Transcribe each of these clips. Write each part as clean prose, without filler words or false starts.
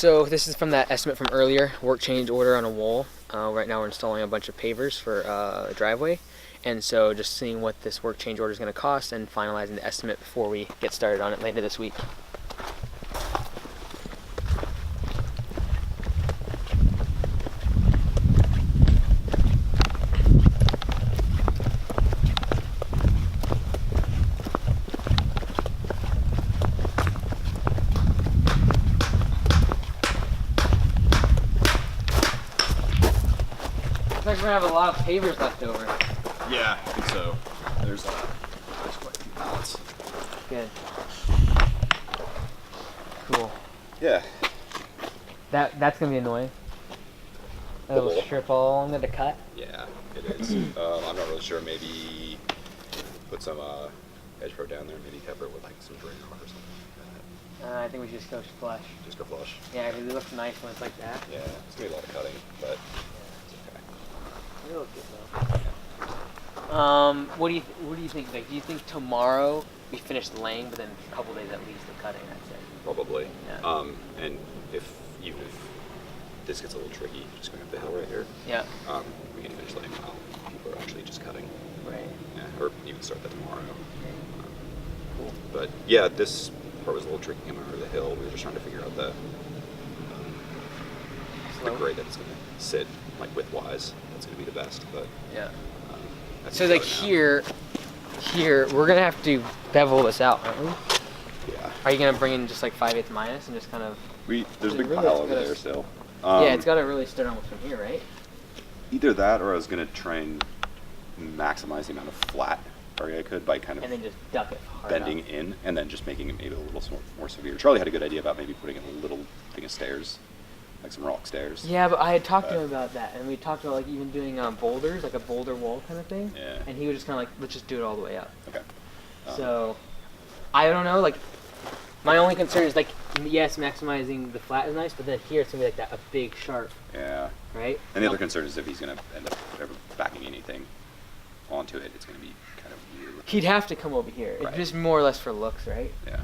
So this is from that estimate from earlier, work change order on a wall. Right now we're installing a bunch of pavers for a driveway. And so just seeing what this work change order is going to cost and finalizing the estimate before we get started on it later this week. Looks like we're gonna have a lot of pavers left over. Yeah, I think so. There's quite a few pallets. Good. Cool. Yeah. That's gonna be annoying. A little strip all along there to cut. Yeah, it is. I'm not really sure. Maybe put some edge pro down there. Maybe cover it with like some drain or something like that. I think we should just go flush. Just go flush. Yeah, because it looks nice when it's like that. Yeah, it's gonna be a lot of cutting, but it's okay. It looks good though. What do you think? Like, do you think tomorrow we finish the laying, but then a couple days at least of cutting? I'd say. Probably. Yeah. And even if this gets a little tricky, just going up the hill right here. Yeah. We can finish laying while people are actually just cutting. Right. Yeah, or even start that tomorrow. Cool. But yeah, this part was a little tricky coming over the hill. We were just trying to figure out the grade that it's going to sit, like width-wise. That's going to be the best. But Yeah. So like here, we're gonna have to bevel this out, aren't we? Yeah. Are you gonna bring in just like 5/8 minus and just kind of? There's a big really pile over there still. Yeah, it's gotta really start almost from here, right? Either that, or I was gonna try and maximize the amount of flat area I could by kind of and then just duck it hard bending up. in, and then just making it maybe a little more severe. Charlie had a good idea about maybe putting in a little thing of stairs, like some rock stairs. Yeah, but I had talked to him about that, and we talked about like even doing boulders, like a boulder wall kind of thing. Yeah. And he was just kind of like, let's just do it all the way up. Okay. So, I don't know. Like, my only concern is like, yes, maximizing the flat is nice, but then here it's gonna be like that a big sharp. Yeah. Right. And the other concern is if he's gonna end up ever backing anything onto it, it's gonna be kind of weird. He'd have to come over here. Right. It's just more or less for looks, right? Yeah.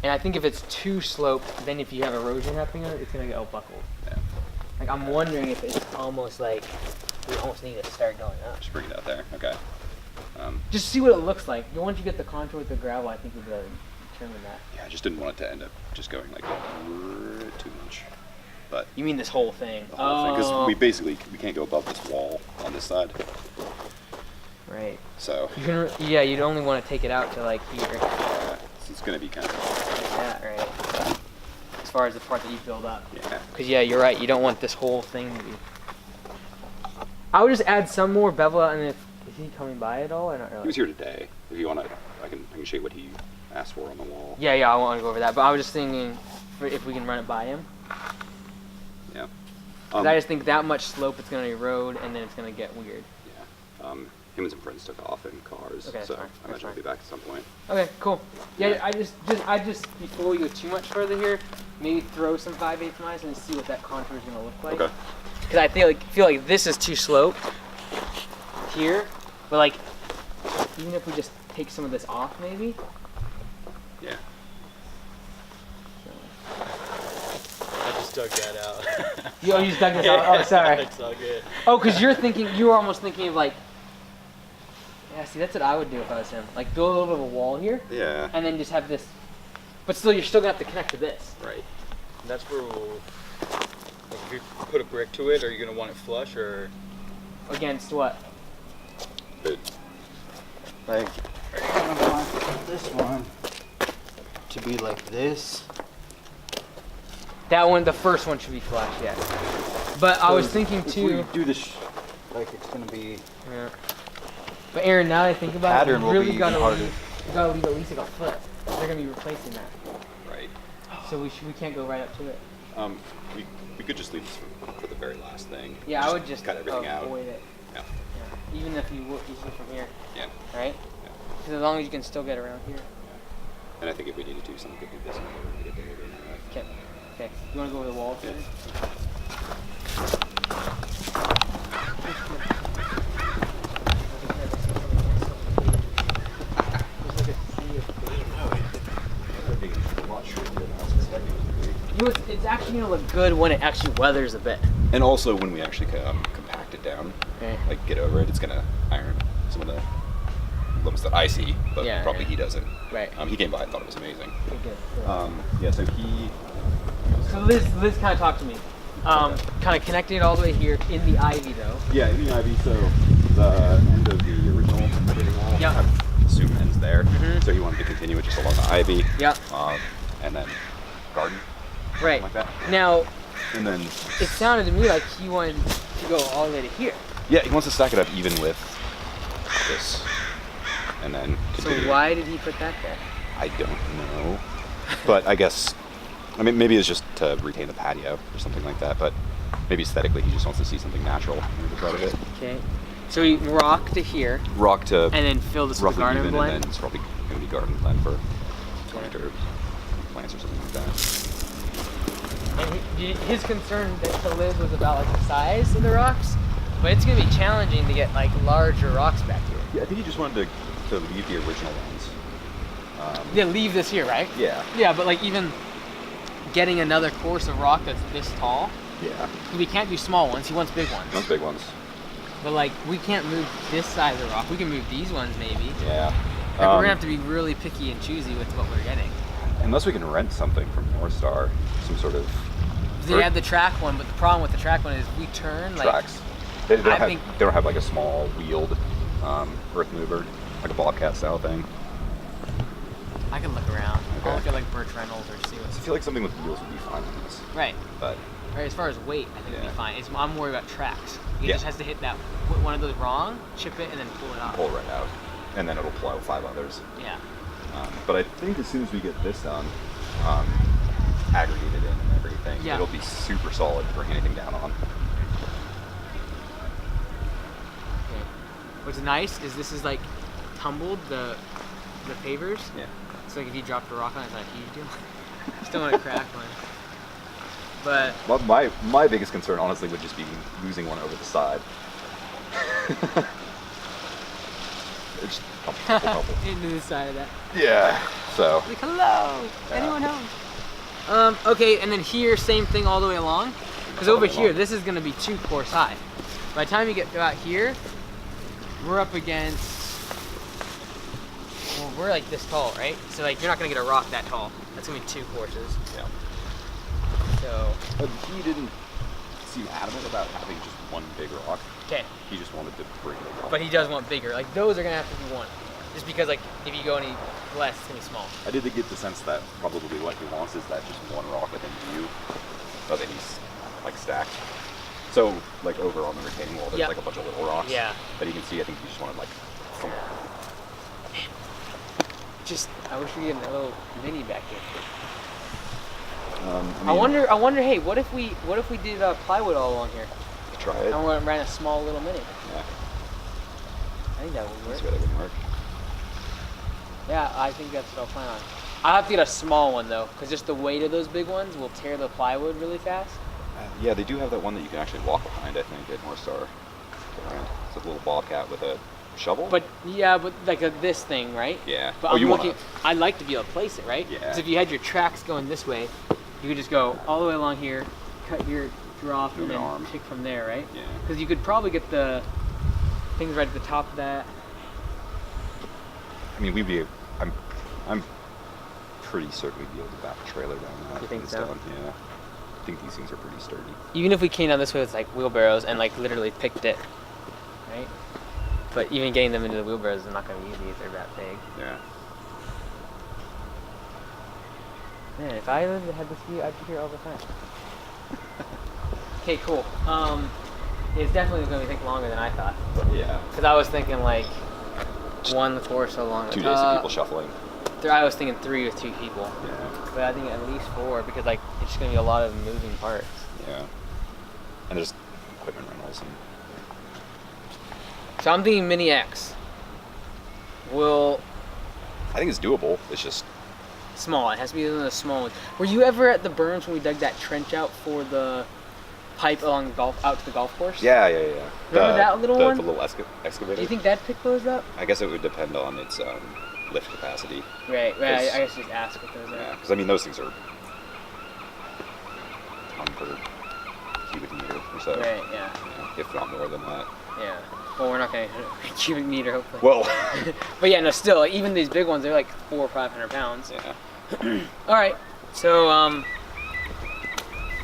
And I think if it's too sloped, then if you have erosion happening on it, it's gonna get all buckled. Yeah. Like, I'm wondering if it's almost like we almost need to start going up. Just bring it out there. Okay. Just see what it looks like. Once you get the contour with the gravel, I think we'll be able to determine that. Yeah, I just didn't want it to end up just going like too much. But You mean this whole thing? the whole thing, because we can't go above this wall on this side. Right. So Yeah, you'd only want to take it out to like here. yeah, it's gonna be kind of Like that, right? As far as the part that you build up. yeah. Because yeah, you're right. You don't want this whole thing to be. I would just add some more bevel, and is he coming by at all or not really? He was here today. If you want to, I can show you what he asked for on the wall. Yeah, I want to go over that, but I was just thinking if we can run it by him. Yeah. 'Cause I just think that much slope, it's gonna erode, and then it's gonna get weird. Yeah. Him and some friends took off in cars, Okay, so fine. I imagine I'll be back at some point. Okay, cool. Yeah, Yeah. I just before we go too much further here, maybe throw some 5/8 minus and see what that contour is gonna look like. Okay. Because I feel like this is too sloped here, but like even if we just take some of this off, maybe. Yeah. I just dug that out. You just dug this out. Oh, sorry. It's all good. Oh, because you were almost thinking of like. Yeah, see, that's what I would do if I was him. Like build a little bit of a wall here, Yeah. and then just have this. But still, you're still gonna have to connect to this. Right. And that's where we'll, like, if you put a brick to it, are you gonna want it flush or? Against what? Good. Like, I kind of want this one to be like this. That one, the first one should be flush, yeah. But I was thinking If too. we do this, like it's gonna be. Yeah. But Aaron, now that I think about Pattern it, will you be really even gotta harder. leave at least like a foot. They're gonna be replacing that, Right. so we can't go right up to it. We could just leave this for the very last thing. Yeah, I would just cut everything out. avoid it. Yeah. Yeah. Even if you see from here, Yeah. right? Yeah. Because as long as you can still get around here. And I think if we need to do something, we could do this and we could get there anyway. Okay. Okay. You want to go over the wall? Yeah. It's actually actually gonna look good when it actually weathers a bit. And also when we actually compact it down, Okay. like get over it, it's gonna iron some of the lumps that I see, but Yeah, probably yeah. he doesn't. Right. He came by and thought it was amazing. Okay, good. Yeah, so he. So Liz kind of talked to me. Kind of connecting it all the way here in the ivy though. Yeah, in the ivy, so the end of the original retaining wall, Yeah. I assume ends there. Mhm. So he wanted to continue it just along the ivy. Yeah. And then garden, Right. like that. Now, And then, it sounded to me like he wanted to go all the way to here. yeah, he wants to stack it up even with this. And then So continue. why did he put that there? I don't know. But I guess, I mean, maybe it's just to retain the patio or something like that. But maybe aesthetically, he just wants to see something natural near the front of it. Okay. So he rock to here, Rock to and then fill this with roughly garden even, blend. and then it's probably going to be garden blend for planter plants or something like that. And his concern to Liz was about like the size of the rocks, but it's gonna be challenging to get like larger rocks back here. Yeah, I think he just wanted to leave the original ones. Yeah, leave this here, right? Yeah. Yeah, but like even getting another course of rock that's this tall, Yeah. we can't do small ones. He wants big ones. Those big ones. But like we can't move this side of the rock. We can move these ones maybe. Yeah. Like, we're gonna have to be really picky and choosy with what we're getting. Unless we can rent something from North Star, some sort of They have the track one, but the problem with the track one is we turn like tracks. They don't I have, think- they don't have like a small wheeled earth mover, like a Bobcat style thing. I can look around. Okay. I'll look at like Birch Reynolds or see I what's feel like something with wheels would be fine on this. right. But Right, as far as weight, I think it'll Yeah. be fine. I'm worried about tracks. He Yeah. just has to hit that one of those wrong, chip it, and then pull it off. pull right out. And then it'll plow 5 others. Yeah. But I think as soon as we get this done, aggregated in and everything, Yeah. it'll be super solid to bring anything down on. Okay. What's nice is this is like tumbled the pavers. Yeah. So like if you dropped a rock on it, it's not a huge deal. Just don't want to crack one. But Well, my biggest concern, honestly, would just be losing one over the side. It's couple. into the side of that. Yeah. So. Like hello, Yeah. anyone home? Okay, and then here, same thing all the way along. Because All over the way here, along. this is gonna be 2 course high. By the time you get out here, we're up against. Well, we're like this tall, right? So like you're not gonna get a rock that tall. That's gonna be 2 courses. Yeah. So But he didn't seem adamant about having just one big rock. okay, He just wanted to bring it up. but he does want bigger. Like those are gonna have to be 1, just because like if you go any less, it's gonna be small. I did get the sense that probably what he wants is that just one rock within view, but then he's like stacked. So like over on the retaining wall, there's Yeah. like a bunch of little rocks Yeah. that you can see. I think he just wanted like some. Just I wish we had a little mini back here. I I wonder. Hey, what if we did plywood all along here? try it. And we ran a small little mini. Yeah, I think that would work. that's good. It would work. Yeah, I think that's what I'll plan on. I'll have to get a small one though, because just the weight of those big ones will tear the plywood really fast. Yeah, they do have that one that you can actually walk behind. I think at North Star. It's a little Bobcat with a shovel. But yeah, but like this thing, right? Yeah. But Oh, I'm you looking. wanna- I'd like to be able to place it, right? Yeah. Because if you had your tracks going this way, you could just go all the way along here, cut your drop, and Move then an arm. pick from there, right? Yeah. Because you could probably get the things right at the top of that. I mean, we'd be. I'm pretty certain we'd be able to back a trailer down that. You think when it's so? done. Yeah. I think these things are pretty sturdy. Even if we came down this way with like wheelbarrows and like literally picked it, right? But even getting them into the wheelbarrows is not going to be easy if they're that big. Yeah. Man, if I had this view, I'd be here all the time. Okay, cool. It's definitely going to take longer than I thought. Yeah. Because I was thinking like one course along the 2 days of people shuffling. I was thinking 3 with 2 people. Yeah. But I think at least 4 because like it's just going to be a lot of moving parts. Yeah. And there's equipment rentals and. So I'm thinking Mini X. Will I think it's doable. It's just. small. It has to be one of the small ones. Were you ever at the berms when we dug that trench out for the pipe along the out to the golf course? Yeah. Remember that little one? The little excavator. Do you think that'd pick those up? I guess it would depend on its lift capacity. Right. Yes. I guess just ask what those are. Yeah. Because I mean, those things are ton per cubic meter or so. Right, yeah. If not more than that. Yeah. Well, we're not going to cubic meter, hopefully. Well, But yeah, no, still, like, even these big ones, they're like 400 or 500 pounds. yeah. All right. So,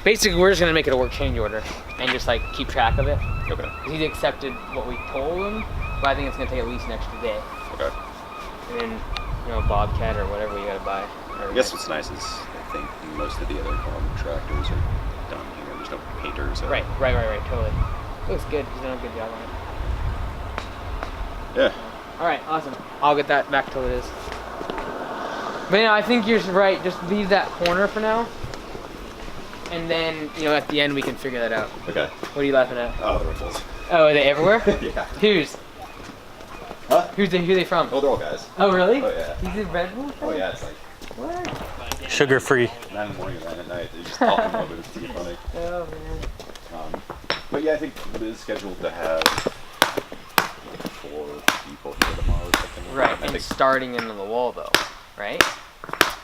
basically, we're just going to make it a work change order and just, like, keep track of it. Okay. He's accepted what we told him, but I think it's going to take at least an extra day. Okay. And then, you know, Bobcat or whatever you got to buy. I guess what's nice is I think most of the other farm tractors are done here. There's no painters. So. Right, totally. Looks good. He's done a good job on it. Yeah. All right, awesome. I'll get that back till it is. But yeah, I think you're right. Just leave that corner for now, and then you know at the end we can figure that out. Okay. What are you laughing at? Oh, the ripples. Oh, are they everywhere? Yeah. Whose? Huh? Who are they from? Oh, they're all guys. Oh, really? Oh, yeah. These are Red Bull? Oh, yeah, it's like What? Sugar free. 9 in the morning and 9 at night. They're just talking a little bit. It's too funny. Oh man. But yeah, I think Liz is scheduled to have 4 people here tomorrow or something. Right, I and think, starting into the wall though, right?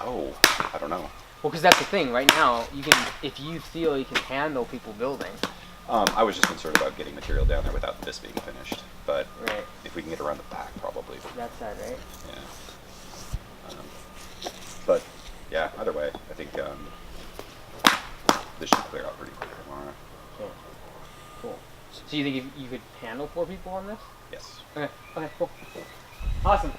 oh, I don't know. Well, because that's the thing. Right now, you can, if you feel you can handle people building. I was just concerned about getting material down there without this being finished. But Right. if we can get around the back, probably. That side, right? Yeah. But yeah, either way, I think this should clear out pretty quick tomorrow. Okay. Cool. So you think you could handle 4 people on this? Yes. Okay. Okay. Cool. Awesome.